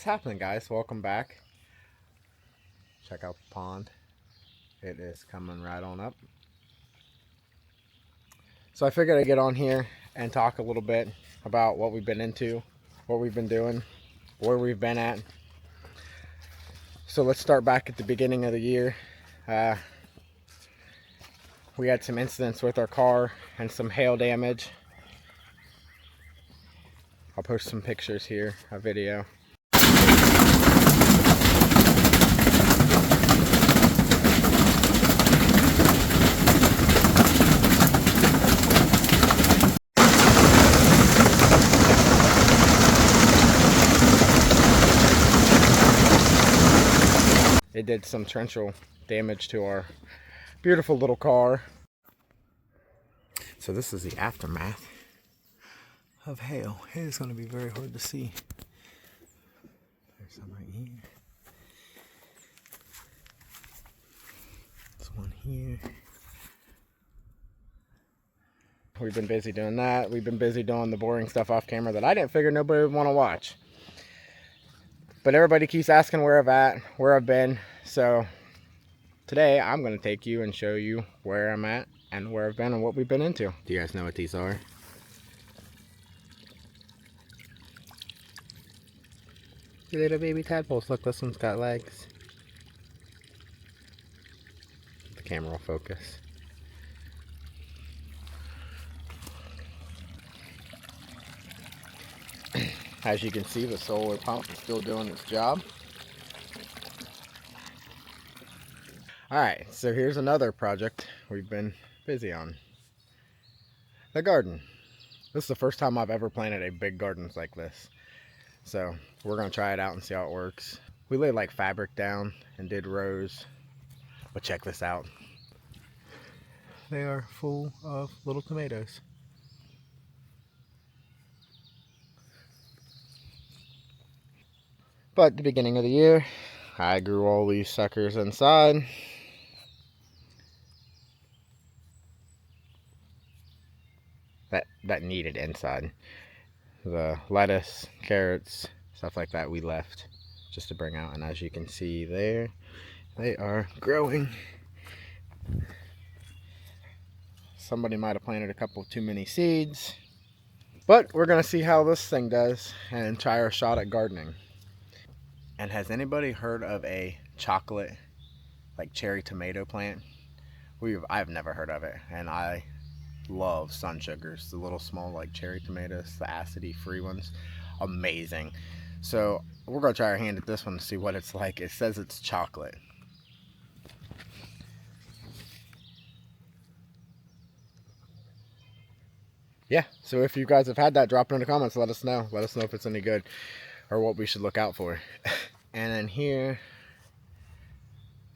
What's happening, guys? Welcome back. Check out the pond. It is coming right on up. So I figured I'd get on here and talk a little bit about what we've been into, what we've been doing, where we've been at. So let's start back at the beginning of the year. We had some incidents with our car and some hail damage. I'll post some pictures here, a video. It did some torrential damage to our beautiful little car. So this is the aftermath of hail. It is going to be very hard to see. There's some right here. There's one here. We've been busy doing that. We've been busy doing the boring stuff off camera that I didn't figure nobody would want to watch. But everybody keeps asking where I've been. So today I'm going to take you and show you where I'm at and where I've been and what we've been into. Do you guys know what these are? Little baby tadpoles. Look, this one's got legs. The camera will focus. As you can see, the solar pump is still doing its job. Alright, so here's another project we've been busy on. The garden. This is the first time I've ever planted a big garden like this. So we're going to try it out and see how it works. We laid like fabric down and did rows. But check this out. They are full of little tomatoes. But at the beginning of the year, I grew all these suckers inside. That needed inside. The lettuce, carrots, stuff like that we left just to bring out. And as you can see there, they are growing. Somebody might have planted a couple too many seeds. But we're going to see how this thing does and try our shot at gardening. And has anybody heard of a chocolate, like cherry tomato plant? I've never heard of it, and I love sun sugars, the little small like cherry tomatoes, the acidity free ones. Amazing. So we're gonna try our hand at this one to see what it's like. It says it's chocolate. Yeah, so if you guys have had that, drop it in the comments. Let us know if it's any good or what we should look out for. And then here,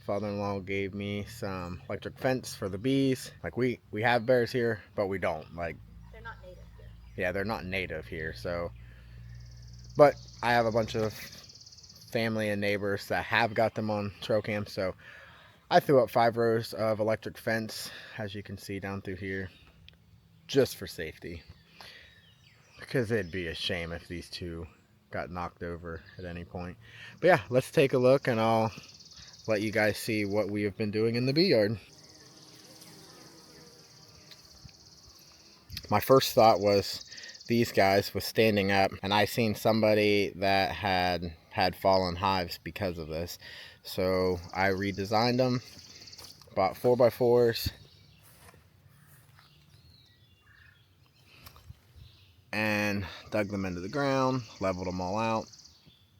father-in-law gave me some electric fence for the bees. Like we have bears here, but we don't. Like, they're not native here. Yeah, they're not native here. So, but I have a bunch of family and neighbors that have got them on trail cam. So I threw up 5 rows of electric fence, as you can see down through here, just for safety. Because it'd be a shame if these two got knocked over at any point. But yeah, let's take a look and I'll let you guys see what we have been doing in the bee yard. My first thought was these guys was standing up, and I seen somebody that had fallen hives because of this. So I redesigned them, bought 4x4s, and dug them into the ground, leveled them all out.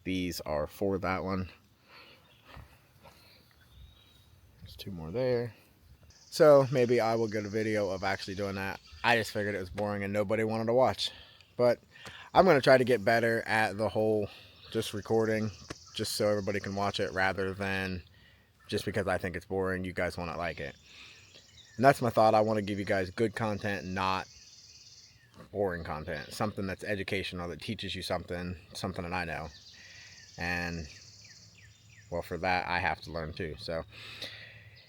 These are for that one. There's 2 more there. So maybe I will get a video of actually doing that. I just figured it was boring and nobody wanted to watch. But I'm going to try to get better at the whole just recording, just so everybody can watch it, rather than just because I think it's boring, you guys want to like it. And that's my thought. I want to give you guys good content, not boring content. Something that's educational, that teaches you something that I know. And well, for that, I have to learn too. So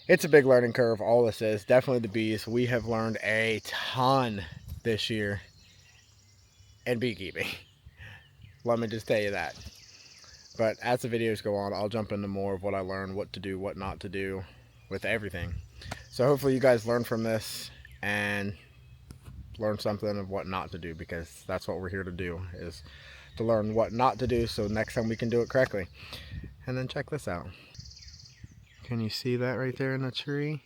it's a big learning curve. All this is definitely the bees. We have learned a ton this year in beekeeping. Let me just tell you that. But as the videos go on, I'll jump into more of what I learned, what to do, what not to do with everything. So hopefully you guys learn from this and learn something of what not to do, because that's what we're here to do, is to learn what not to do so next time we can do it correctly. And then check this out. Can you see that right there in the tree?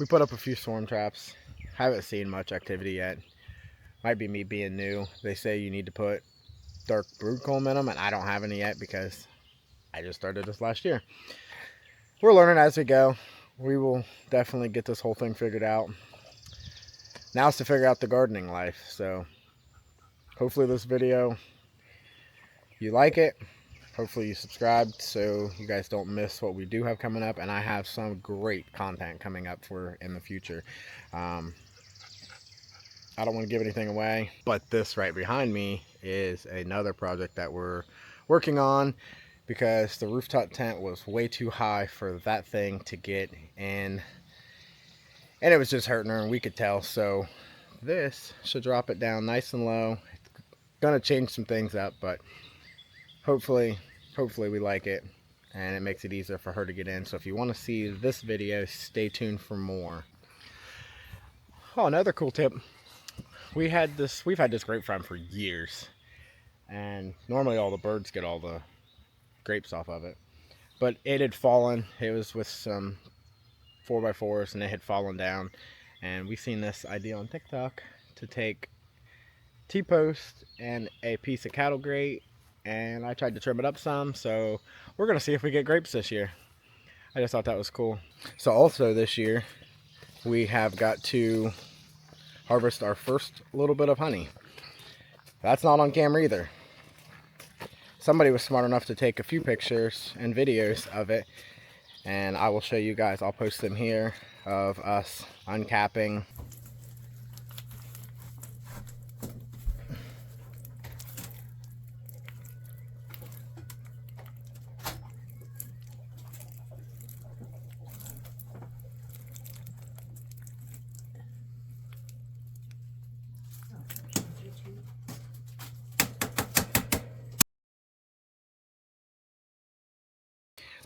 We put up a few storm traps. Haven't seen much activity yet. Might be me being new. They say you need to put dark broodcomb in them, and I don't have any yet because I just started this last year. We're learning as we go. We will definitely get this whole thing figured out. Now it's to figure out the gardening life. So hopefully this video, you like it. Hopefully you subscribed so you guys don't miss what we do have coming up. And I have some great content coming up for in the future. I don't want to give anything away, but this right behind me is another project that we're working on, because the rooftop tent was way too high for that thing to get in, and it was just hurting her, and we could tell. So this should drop it down nice and low. It's gonna change some things up, but hopefully we like it and it makes it easier for her to get in. So if you want to see this video, stay tuned for more. Oh, another cool tip. We've had this grapevine for years, and normally all the birds get all the grapes off of it, but it had fallen. It was with some 4x4s and it had fallen down, and we seen this idea on TikTok to take T-post and a piece of cattle grate, and I tried to trim it up some, so we're gonna see if we get grapes this year. I just thought that was cool. So also this year we have got to harvest our first little bit of honey. That's not on camera either. Somebody was smart enough to take a few pictures and videos of it, and I will show you guys. I'll post them here of us uncapping.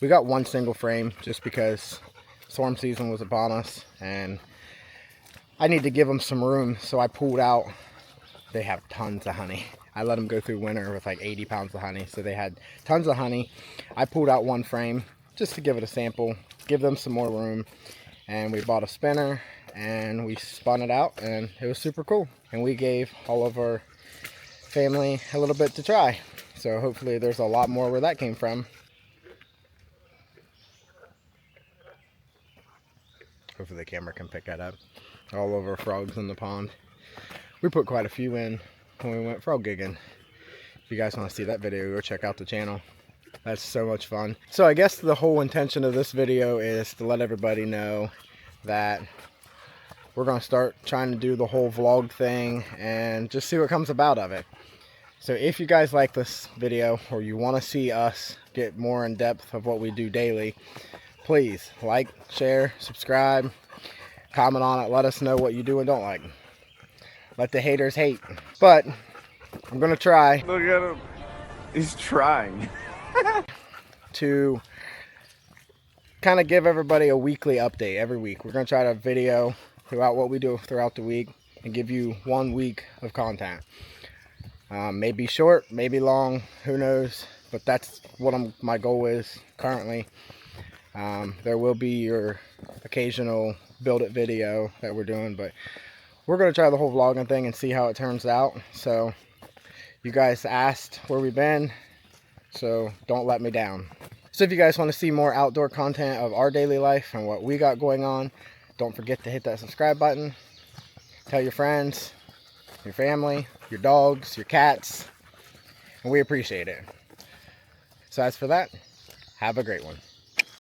We got one single frame just because storm season was upon us and I need to give them some room, so I pulled out. They have tons of honey. I let them go through winter with like 80 pounds of honey, so they had tons of honey. I pulled out one frame just to give it a sample, give them some more room, and we bought a spinner and we spun it out, and it was super cool. And we gave all of our family a little bit to try, so hopefully there's a lot more where that came from. Hopefully the camera can pick that up. All over frogs in the pond. We put quite a few in when we went frog gigging. If you guys want to see that video, go check out the channel. That's so much fun. So I guess the whole intention of this video is to let everybody know that we're going to start trying to do the whole vlog thing and just see what comes about of it. So if you guys like this video, or you want to see us get more in depth of what we do daily, please like, share, subscribe, comment on it. Let us know what you do and don't like. Let the haters hate. But I'm gonna try. Look at him. He's trying. To kind of give everybody a weekly update every week. We're gonna try to video throughout what we do throughout the week and give you 1 week of content. Maybe short, maybe long, who knows? But that's what my goal is currently. There will be your occasional build it video that we're doing, but we're going to try the whole vlogging thing and see how it turns out. So you guys asked where we've been, so don't let me down. So if you guys want to see more outdoor content of our daily life and what we got going on, don't forget to hit that subscribe button. Tell your friends, your family, your dogs, your cats, and we appreciate it. So as for that, have a great one.